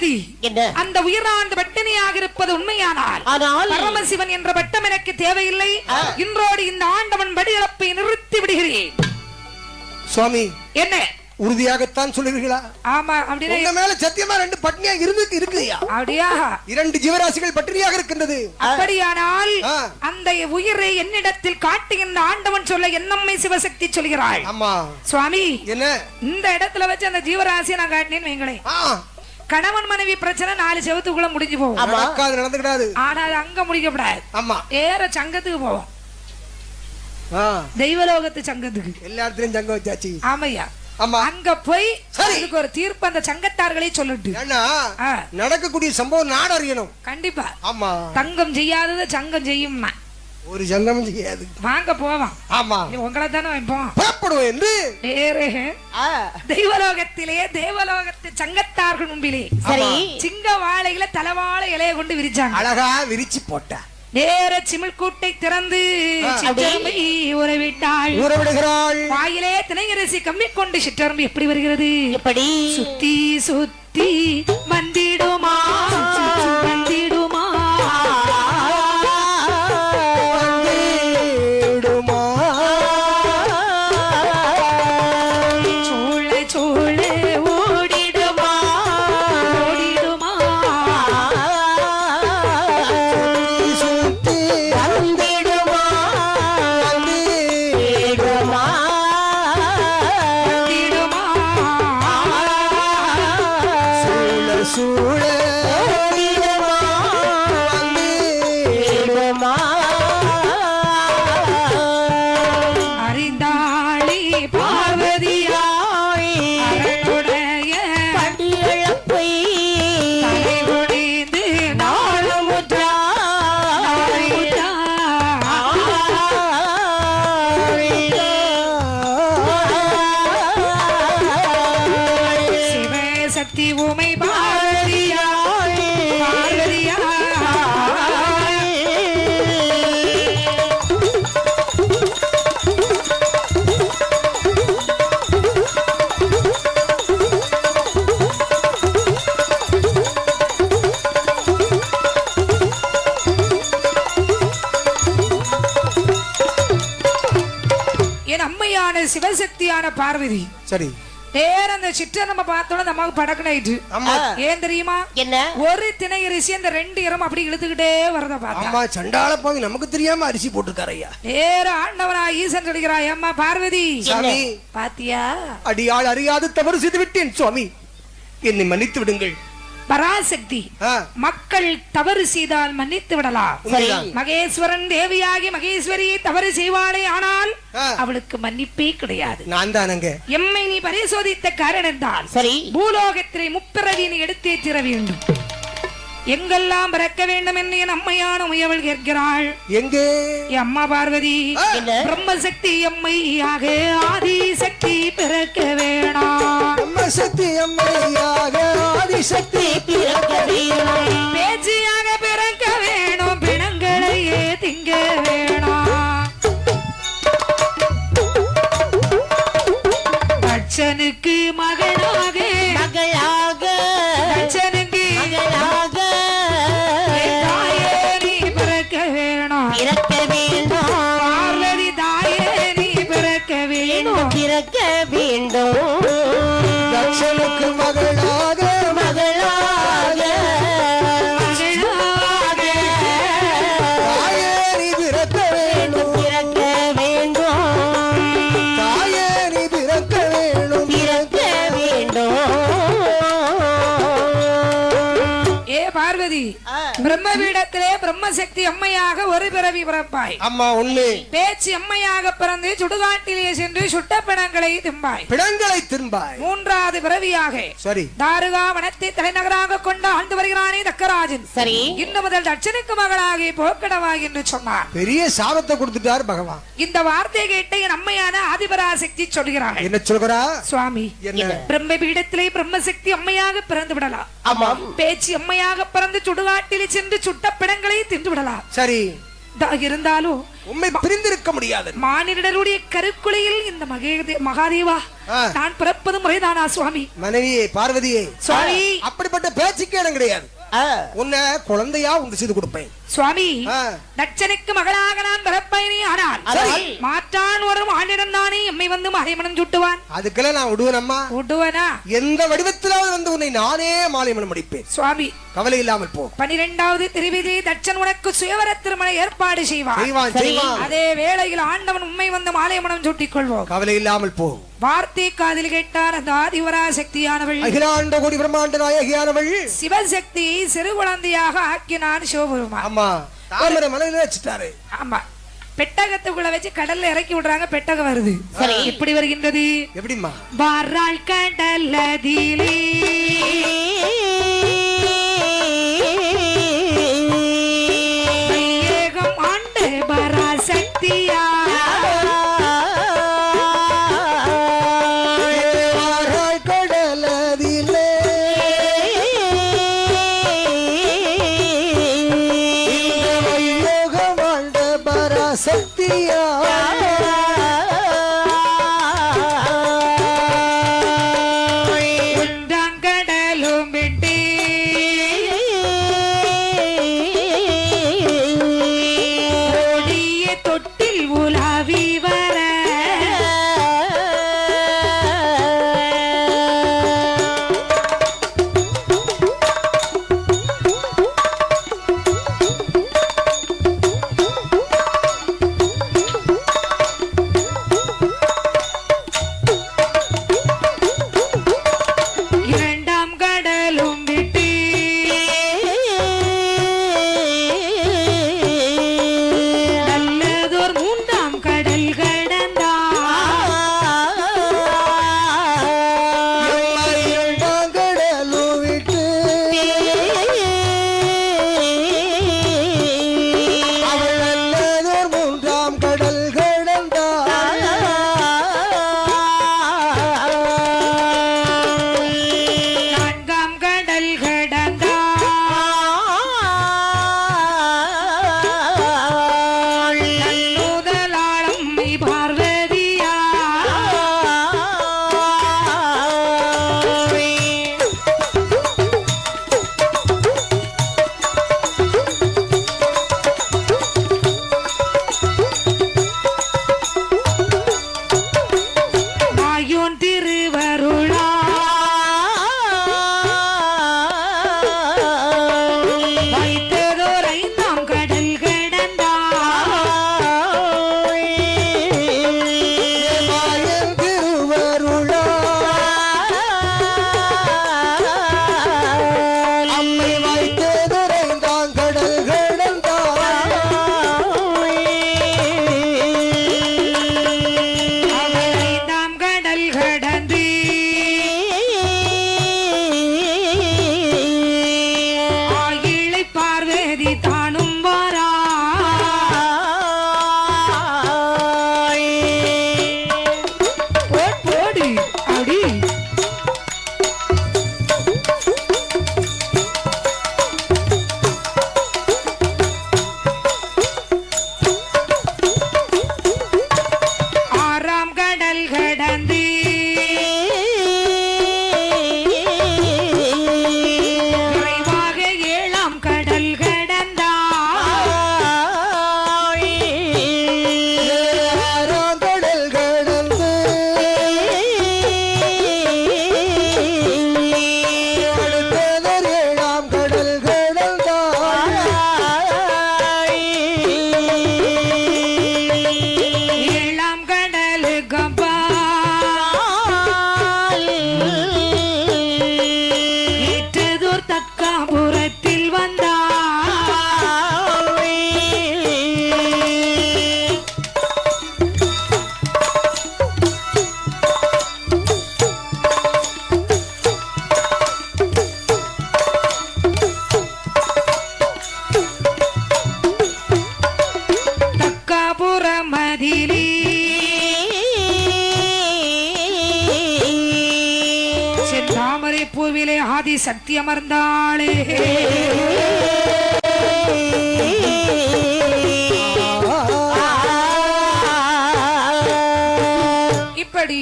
பார்வதி அந்த உயிராண்டு பட்டினியாக இருப்பது உண்மையானால் பரமசிவன் என்ற பட்டம் எனக்கு தேவையில்லை. இன்றோடு இந்த ஆண்டவன் படியிழப்பை நிறுத்தி விடுகிறேன். சுவாமி என்ன உறுதியாகத்தான் சொல்லுவீர்களா? ஆமா. அப்படியே உங்க மேல சத்தியமா 2 பட்னியா இருக்குயா? அப்படியா? 2 ஜீவராசிகள் பட்டினியாக இருக்கின்றது. அப்படியானால் அந்த உயிரை என்னிடத்தில் காட்டி இந்த ஆண்டவன் சொல்ல என்னம்மை சிவசக்தி சொல்கிறாள். ஆமா சுவாமி, என்ன இந்த இடத்துல வச்சு அந்த ஜீவராசியை நான் காட்டினேன்னு வைங்களேன், கணவன் மனைவி பிரச்சனை 4 செவத்துக்குள்ள முடிஞ்சு போகும். நடந்துக்கிடாது. ஆனா அது அங்க முடிக்கப்படாது. ஆமா, ஏற சங்கத்துக்கு போவோம். தெய்வலோகத்து சங்கத்துக்கு எல்லா இடத்துலயும் சங்கம் வச்சாச்சு. ஆமையா, அங்க போய் அதுக்கு ஒரு தீர்ப்பு அந்த சங்கத்தார்களே சொல்லிட்டு நடக்கக்கூடிய சம்பவம் நாடு அறியணும். கண்டிப்பா. ஆமா, தங்கம் செய்யாதது சங்கம் செய்யும்னா ஒரு சங்கம் செய்யாது. வாங்க போவோம். ஆமா, உங்களை தானே வைப்போம். புறப்படுவோம் என்று தெய்வலோகத்திலே தேவலோகத்து சங்கத்தார்கள் முன்பிலே சிங்க வாழையில தலவாழை இலைய கொண்டு விரிச்சாங்க. அழகா விரிச்சு போட்டா நேர சிமிழ் கூட்டை திறந்து ஊறவிடுகிறாள். வாயிலே திணையரசி கம்மி கொண்டு சிற்றம்பு எப்படி வருகிறது? எப்படி சுத்தி சுத்தி வந்திடுமா வந்திடுமா சோழ சோழ ஓடிடுமா ஓடிடுமா அறிந்தாளி பார்வதியாய் அரணுடைய படியளப்பை தலைகுனிந்து நாளுமுற்றா சிவசக்தி உமை பார்வதியாய் பார்வதியாய் அம்மையான சிவசக்தியான பார்வதி சரி நேர அந்த சிற்ற நம்ம பார்த்தோம். நமக்கு படக்குனாயிட்டு ஏன் தெரியுமா? என்ன ஒரு திணை அரிசி அந்த 2 இரம் அப்படி இழுத்துக்கிட்டே வரத பார்த்தா. ஆமா, சண்டாள போய் நமக்கு தெரியாம அரிசி போட்டுருக்காரு ஐயா. நேர ஆண்டவனா ஈசன் சொல்கிறாய், அம்மா பார்வதி சாமி பாத்தியா, அடியாள் அறியாது தவறு செய்து விட்டேன் சுவாமி, என்னை மன்னித்து விடுங்கள். பராசக்தி மக்கள் தவறு செய்தால் மன்னித்து விடலாம். மகேஸ்வரன் தேவியாகி மகேஸ்வரியை தவறு செய்வாளே, ஆனால் அவளுக்கு மன்னிப்பே கிடையாது. நான் தானங்க எம்மை நீ பரிசோதித்த காரணம் தான் சரி. பூலோகத்திலே முப்பிறவியை எடுத்தே தீர வேண்டும். எங்கெல்லாம் பிறக்க வேண்டும் என்று என் அம்மையான முயவள் கேட்கிறாள். எங்கே? அம்மா பார்வதி பிரம்மசக்தி அம்மையாக ஆதிசக்தி பிறக்க வேணாம். பிரம்மசக்தி அம்மையாக ஆதிசக்தி பிறக்க வேணாம். பேச்சியாக பிறக்க வேணும், பிணங்களையே திங்க வேணாம். தட்சனுக்கு மகளாக மகளாக தட்சனுக்கு மகளாக பிறக்க வேண்டும். பார்வதி தாயே நீ பிறக்க வேண்டும் பிறக்க வேண்டும். தட்சனுக்கு மகளாக மகளாக தாயே நீ பிறக்க வேண்டும் பிறக்க வேண்டும். தாயே நீ பிறக்க வேண்டும் பிறக்க வேண்டும். ஏ பார்வதி, பிரம்மபீடத்திலே பிரம்மசக்தி அம்மையாக ஒரு பிறவி பிறப்பாய். அம்மா உண்மை. பேச்சு அம்மையாக பிறந்து சுடுகாட்டிலே சென்று சுட்ட பிணங்களை திம்பாய். பிணங்களை திம்பாய். 3வது பிறவியாக சரி தாருகா வனத்தை தலைநகராக கொண்டு ஆண்டு வருகிறானே தக்கராஜன். சரி, இன்னும் முதல் தட்சனுக்கு மகளாகி போக்கடவாய் என்று சொன்னார். பெரிய சாபத்தை கொடுத்துட்டார் பகவான். இந்த வார்த்தை கேட்ட என் அம்மையான ஆதிபராசக்தி சொல்கிறார். என்ன சொல்கிறா? சுவாமி, பிரம்மபீடத்திலே பிரம்மசக்தி அம்மையாக பிறந்து விடலாம். பேச்சு அம்மையாக பிறந்து சுடுகாட்டில் சென்று சுட்ட பிணங்களை தின்று விடலாம். சரி, இருந்தாலும் உண்மை பிரிந்திருக்க முடியாது. மானிடருடைய கருக்குலையில் இந்த மகாதேவா நான் பிறப்பது முறைதானா சுவாமி? மனைவியே பார்வதியே சுவாமி, அப்படிப்பட்ட பேச்சுக்கே இடம் கிடையாது. உன்னை குழந்தையா உண்டு செய்து கொடுப்பேன் சுவாமி. தட்சனுக்கு மகளாக நான் பிறப்பேனே, ஆனால் மாற்றான் ஒரு மானிடம் தானே எம்மை வந்து மாலைமணம் சுட்டுவான். அதுக்கெல்லாம் நான் விடுவேனம்மா. விடுவனா? எந்த வடிவத்திலாவது வந்து உன்னை நானே மாலைமணம் முடிப்பேன் சுவாமி. கவலை இல்லாமல் போ. 12வது திருவிதி தட்சன் உனக்கு சுயவர திருமண ஏற்பாடு செய்வான். அதே வேளையில் ஆண்டவன் உண்மை வந்து மாலைமணம் சூட்டிக் கொள்வோம். கவலை இல்லாமல் போ. வார்த்தை காதில் கேட்டார் அந்த ஆதிவரா சக்தியானவள், அகிலாண்ட கோடி பிரம்மாண்ட நாயகியானவள், சிவசக்தியை சிறு குழந்தையாக ஆக்கினான் சிவபெருமான். ஆமா, தாமரை மலையில வச்சுட்டாரு. ஆமா, பெட்டகத்துக்குள்ள வச்சு கடல்ல இறக்கி விடுறாங்க. பெட்டகம் வருது. எப்படி வருகின்றது? எப்படிமா? வாராள் கடல்லதிலே வையகம் ஆண்ட பராசக்தியா சக்தியா உண்டாங்கடலும் விட்டு ஓடிய தொட்டில் உலாவி வர பூவிலே ஆதி சக்தி அமர்ந்தாளே எப்படி